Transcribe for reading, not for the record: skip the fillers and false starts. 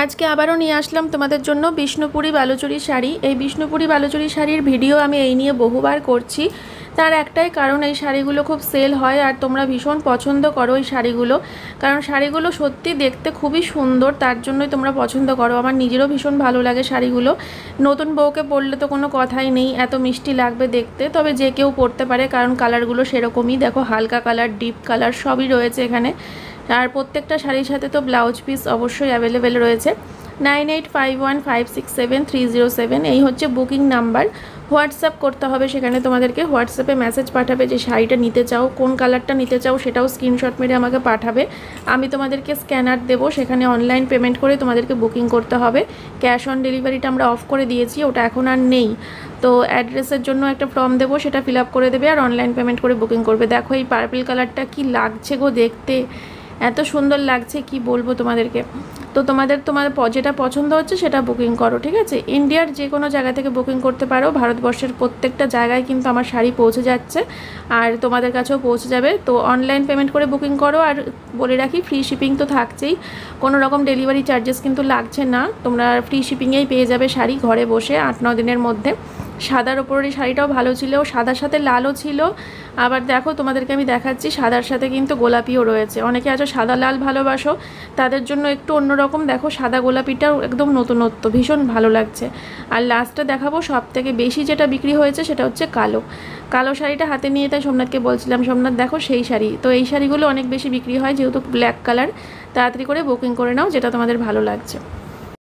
আজকে আবারও নিয়ে আসলাম তোমাদের জন্য বিষ্ণুপুরি বালুচরী শাড়ি। এই বিষ্ণুপুরি বালুচরী শাড়ির ভিডিও আমি এই নিয়ে বহুবার করছি। তার একটাই কারণ, এই শাড়িগুলো খুব সেল হয় আর তোমরা ভীষণ পছন্দ করো এই শাড়িগুলো। কারণ শাড়িগুলো সত্যি দেখতে খুবই সুন্দর, তার জন্যই তোমরা পছন্দ করো। আমার নিজেরও ভীষণ ভালো লাগে শাড়িগুলো। নতুন বউকে পরলে তো কোনো কথাই নেই, এত মিষ্টি লাগবে দেখতে। তবে যে কেউ পরতে পারে, কারণ কালারগুলো সেরকমই। দেখো, হালকা কালার, ডিপ কালার সবই রয়েছে এখানে। আর প্রত্যেকটা শাড়ির সাথে তো ব্লাউজ পিস অবশ্যই অ্যাভেলেবেল রয়েছে। 9851567307 এই হচ্ছে বুকিং নাম্বার। হোয়াটসঅ্যাপ করতে হবে, সেখানে তোমাদেরকে হোয়াটসঅ্যাপে মেসেজ পাঠাবে যে শাড়িটা নিতে চাও, কোন কালারটা নিতে চাও সেটাও স্ক্রিনশট মেরে আমাকে পাঠাবে। আমি তোমাদেরকে স্ক্যানার দেবো, সেখানে অনলাইন পেমেন্ট করে তোমাদেরকে বুকিং করতে হবে। ক্যাশ অন ডেলিভারিটা আমরা অফ করে দিয়েছি, ওটা এখন আর নেই। তো অ্যাড্রেসের জন্য একটা ফর্ম দেবো, সেটা ফিল আপ করে দেবে আর অনলাইন পেমেন্ট করে বুকিং করবে। দেখো এই পার্পল কালারটা কি লাগছে গো দেখতে, এত সুন্দর লাগছে কি বলবো তোমাদেরকে। তো তোমাদের যেটা পছন্দ হচ্ছে সেটা বুকিং করো, ঠিক আছে? ইন্ডিয়ার যে কোনো জায়গা থেকে বুকিং করতে পারো। ভারতবর্ষের প্রত্যেকটা জায়গায় কিন্তু আমার শাড়ি পৌঁছে যাচ্ছে আর তোমাদের কাছেও পৌঁছে যাবে। তো অনলাইন পেমেন্ট করে বুকিং করো। আর বলে রাখি, ফ্রি শিপিং তো থাকছেই, কোনো রকম ডেলিভারি চার্জেস কিন্তু লাগছে না। তোমরা ফ্রি শিপিংয়েই পেয়ে যাবে শাড়ি ঘরে বসে 8-9 দিনের মধ্যে। সাদার ওপরের এই শাড়িটাও ভালো ছিল, সাদার সাথে লালও ছিল। আবার দেখো, তোমাদেরকে আমি দেখাচ্ছি, সাদার সাথে কিন্তু গোলাপিও রয়েছে। অনেকে আছো সাদা লাল ভালোবাসো, তাদের জন্য একটু অন্যরকম। দেখো, সাদা গোলাপিটাও একদম নতুনত্ব, ভীষণ ভালো লাগছে। আর লাস্টটা দেখাবো, সব থেকে বেশি যেটা বিক্রি হয়েছে সেটা হচ্ছে কালো। কালো শাড়িটা হাতে নিয়ে তাই সোমনাথকে বলছিলাম, সোমনাথ দেখো সেই শাড়ি। তো এই শাড়িগুলো অনেক বেশি বিক্রি হয়, যেহেতু ব্ল্যাক কালার। তাড়াতাড়ি করে বুকিং করে নাও, যেটা তোমাদের ভালো লাগছে।